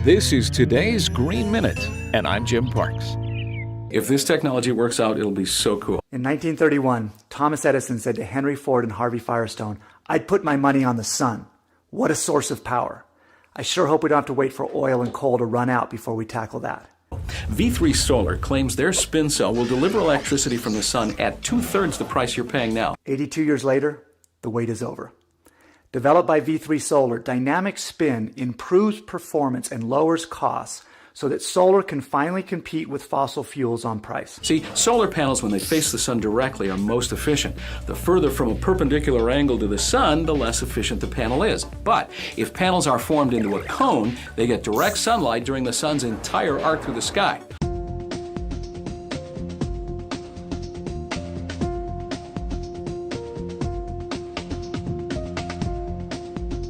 This is today's Green Minute, and I'm Jim Parks. If this technology works out, it'll be so cool. In 1931, Thomas Edison said to Henry Ford and Harvey Firestone, "I'd put my money on the sun. What a source of power. I sure hope we don't have to wait for oil and coal to run out before we tackle that." V3 Solar claims their spin cell will deliver electricity from the sun at 2/3 the price you're paying now. 82 years later, the wait is over. Developed by V3 Solar, dynamic spin improves performance and lowers costs so that solar can finally compete with fossil fuels on price. See, solar panels, when they face the sun directly, are most efficient. The further from a perpendicular angle to the sun, the less efficient the panel is. But if panels are formed into a cone, they get direct sunlight during the sun's entire arc through the sky.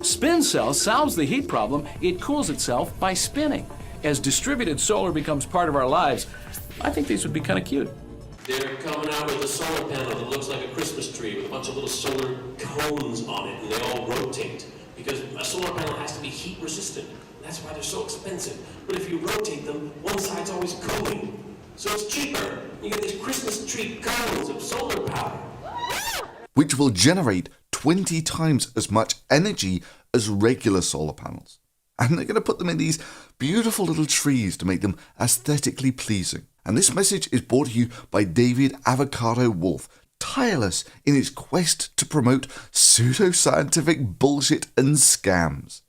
Spin cell solves the heat problem. It cools itself by spinning. As distributed solar becomes part of our lives, I think these would be kind of cute. They're coming out with a solar panel that looks like a Christmas tree with a bunch of little solar cones on it, and they all rotate. Because a solar panel has to be heat resistant. That's why they're so expensive. But if you rotate them, one side's always cooling. So it's cheaper. You get these Christmas tree cones of solar power. Which will generate 20 times as much energy as regular solar panels. And they're going to put them in these beautiful little trees to make them aesthetically pleasing. And this message is brought to you by David Avocado Wolf, tireless in its quest to promote pseudoscientific bullshit and scams.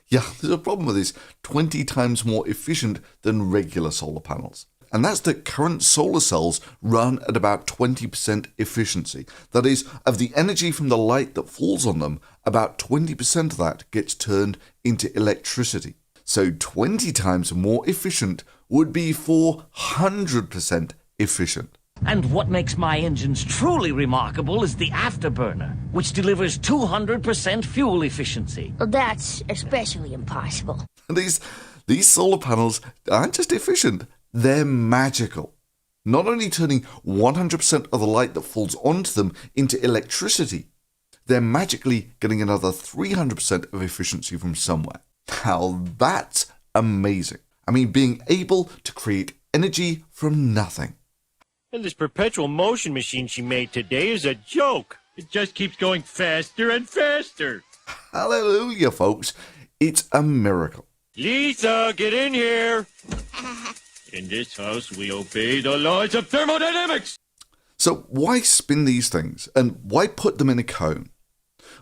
Yeah, there's a problem with this: 20 times more efficient than regular solar panels. And that's that current solar cells run at about 20% efficiency. That is, of the energy from the light that falls on them, about 20% of that gets turned into electricity. So 20 times more efficient would be 400% efficient. And what makes my engines truly remarkable is the afterburner, which delivers 200% fuel efficiency. Well, that's especially impossible. And these solar panels aren't just efficient, they're magical. Not only turning 100% of the light that falls onto them into electricity, they're magically getting another 300% of efficiency from somewhere. Now that's amazing. I mean, being able to create energy from nothing. And this perpetual motion machine she made today is a joke. It just keeps going faster and faster. Hallelujah, folks. It's a miracle. Lisa, get in here. In this house, we obey the laws of thermodynamics. So why spin these things, and why put them in a cone?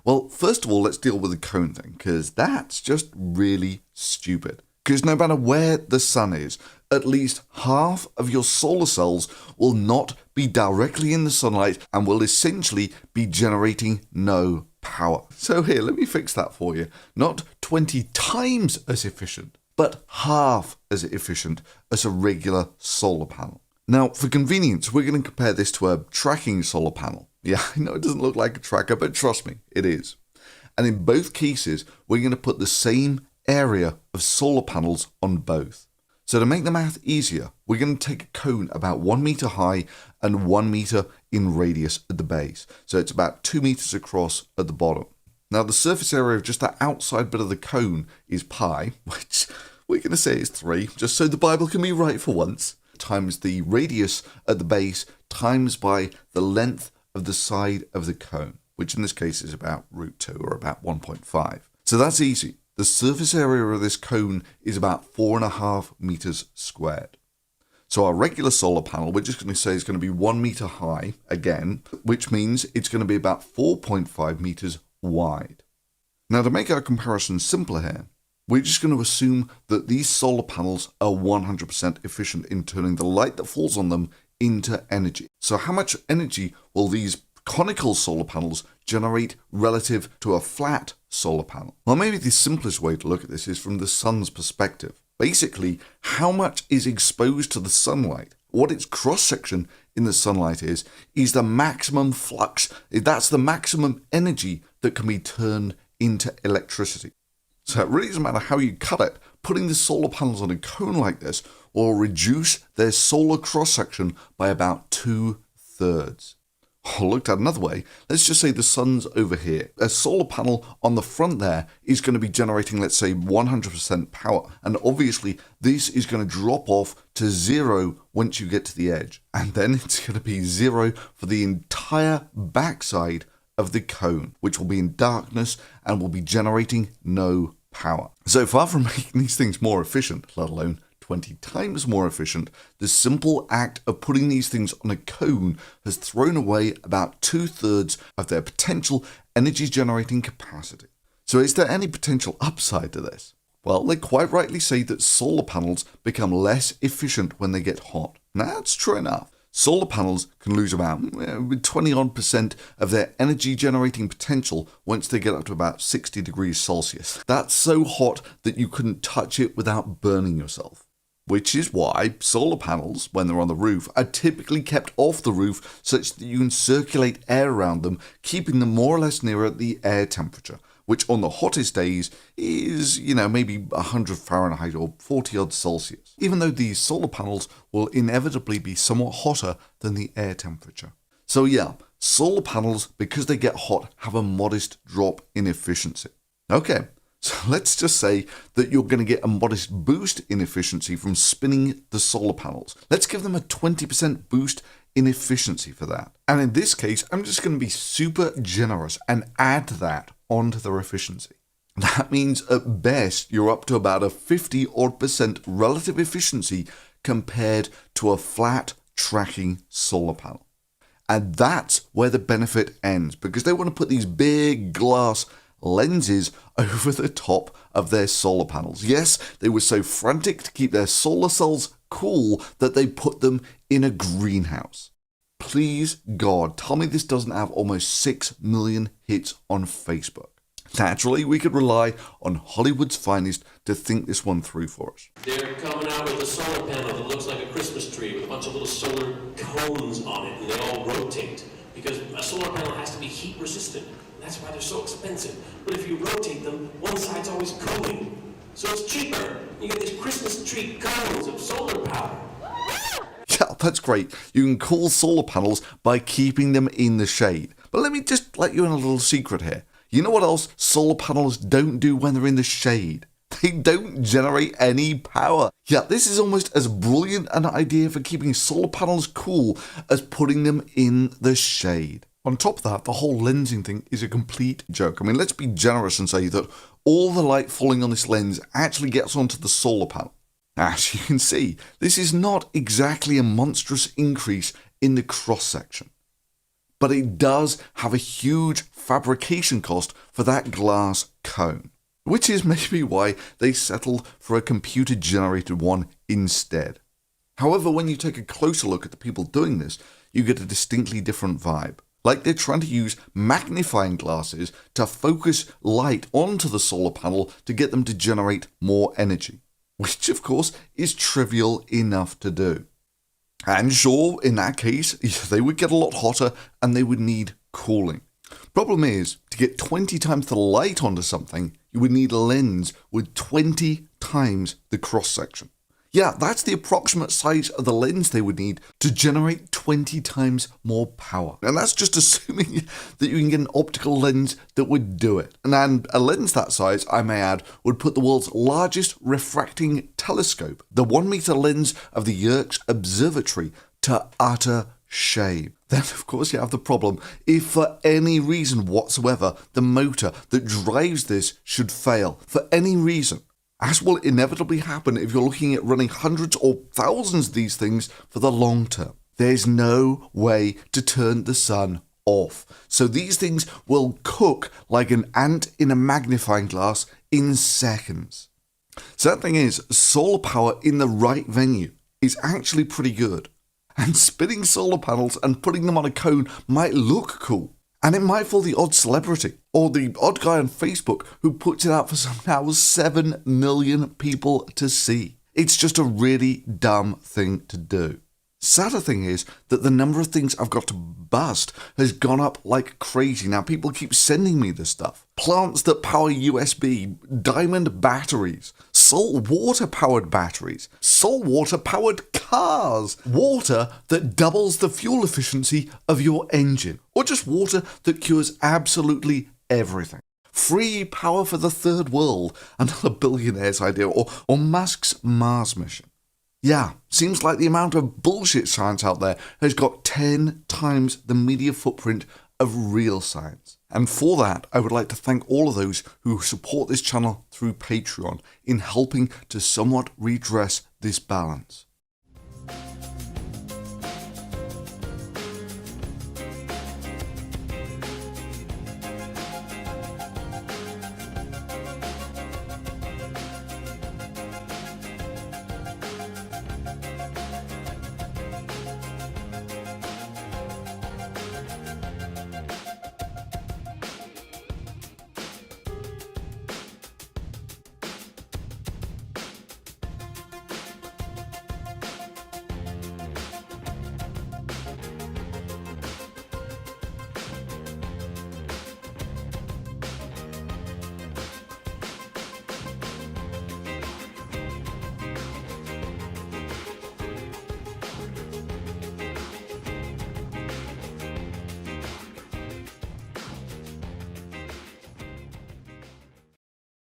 Well, first of all, let's deal with the cone thing, because that's just really stupid. Because no matter where the sun is, at least half of your solar cells will not be directly in the sunlight and will essentially be generating no power. So here, let me fix that for you. Not 20 times as efficient, but half as efficient as a regular solar panel. Now, for convenience, we're going to compare this to a tracking solar panel. Yeah, I know it doesn't look like a tracker, but trust me, it is. And in both cases, we're going to put the same area of solar panels on both. So to make the math easier, we're going to take a cone about 1 meter high and 1 meter in radius at the base. So it's about 2 meters across at the bottom. Now the surface area of just that outside bit of the cone is pi, which we're going to say is 3, just so the Bible can be right for once, times the radius at the base times by the length of the side of the cone, which in this case is about √2 or about 1.5. So that's easy. The surface area of this cone is about 4.5 meters squared. So our regular solar panel, we're just going to say is going to be 1 meter high again, which means it's going to be about 4.5 meters wide. Now to make our comparison simpler here, we're just going to assume that these solar panels are 100% efficient in turning the light that falls on them into energy. So how much energy will these conical solar panels generate relative to a flat solar panel? Well, maybe the simplest way to look at this is from the sun's perspective. Basically, how much is exposed to the sunlight, what its cross-section in the sunlight is the maximum flux. That's the maximum energy that can be turned into electricity. So it really doesn't matter how you cut it, putting the solar panels on a cone like this will reduce their solar cross-section by about 2/3. Or looked at another way, let's just say the sun's over here. A solar panel on the front there is going to be generating, let's say, 100% power. And obviously, this is going to drop off to 0 once you get to the edge. And then it's going to be 0 for the entire backside of the cone, which will be in darkness and will be generating no power. So far from making these things more efficient, let alone 20 times more efficient, the simple act of putting these things on a cone has thrown away about 2/3 of their potential energy generating capacity. So is there any potential upside to this? Well, they quite rightly say that solar panels become less efficient when they get hot. Now, that's true enough. Solar panels can lose about 20% of their energy generating potential once they get up to about 60 degrees Celsius. That's so hot that you couldn't touch it without burning yourself. Which is why solar panels, when they're on the roof, are typically kept off the roof such that you can circulate air around them, keeping them more or less nearer the air temperature, which on the hottest days is, maybe 100 Fahrenheit or 40 odd Celsius, even though these solar panels will inevitably be somewhat hotter than the air temperature. So yeah, solar panels, because they get hot, have a modest drop in efficiency. Okay. So let's just say that you're going to get a modest boost in efficiency from spinning the solar panels. Let's give them a 20% boost in efficiency for that. And in this case, I'm just going to be super generous and add that onto their efficiency. That means at best, you're up to about a 50% relative efficiency compared to a flat tracking solar panel. And that's where the benefit ends, because they want to put these big glass lenses over the top of their solar panels. Yes, they were so frantic to keep their solar cells cool that they put them in a greenhouse. Please God, tell me this doesn't have almost 6 million hits on Facebook. Naturally, we could rely on Hollywood's finest to think this one through for us. They're coming out with a solar panel that looks like a Christmas tree with a bunch of little solar cones on it, and they all rotate. Because a solar panel has to be heat resistant. That's why they're so expensive. But if you rotate them, one side's always cooling. So it's cheaper. You get these Christmas tree cones of solar power. Yeah, that's great. You can cool solar panels by keeping them in the shade. But let me just let you in a little secret here. You know what else solar panels don't do when they're in the shade? They don't generate any power. Yeah, this is almost as brilliant an idea for keeping solar panels cool as putting them in the shade. On top of that, the whole lensing thing is a complete joke. I mean, let's be generous and say that all the light falling on this lens actually gets onto the solar panel. As you can see, this is not exactly a monstrous increase in the cross-section. But it does have a huge fabrication cost for that glass cone, which is maybe why they settled for a computer-generated one instead. However, when you take a closer look at the people doing this, you get a distinctly different vibe. Like they're trying to use magnifying glasses to focus light onto the solar panel to get them to generate more energy, which of course is trivial enough to do. And sure, in that case, they would get a lot hotter and they would need cooling. Problem is, to get 20 times the light onto something, you would need a lens with 20 times the cross-section. Yeah, that's the approximate size of the lens they would need to generate 20 times more power. And that's just assuming that you can get an optical lens that would do it. And a lens that size, I may add, would put the world's largest refracting telescope, the 1 meter lens of the Yerkes Observatory, to utter shame. Then, of course, you have the problem. If for any reason whatsoever the motor that drives this should fail, for any reason, as will inevitably happen if you're looking at running hundreds or thousands of these things for the long term, there's no way to turn the sun off. So these things will cook like an ant in a magnifying glass in seconds. Sad thing is, solar power in the right venue is actually pretty good. And spinning solar panels and putting them on a cone might look cool. And it might fool the odd celebrity or the odd guy on Facebook who puts it out for somehow 7 million people to see. It's just a really dumb thing to do. Sadder thing is that the number of things I've got to bust has gone up like crazy. Now people keep sending me this stuff. Plants that power USB, diamond batteries, salt water powered batteries, salt water powered cars, water that doubles the fuel efficiency of your engine, or just water that cures absolutely everything. Free power for the third world, another billionaire's idea, or Musk's Mars mission. Yeah, seems like the amount of bullshit science out there has got 10 times the media footprint of real science. And for that, I would like to thank all of those who support this channel through Patreon in helping to somewhat redress this balance.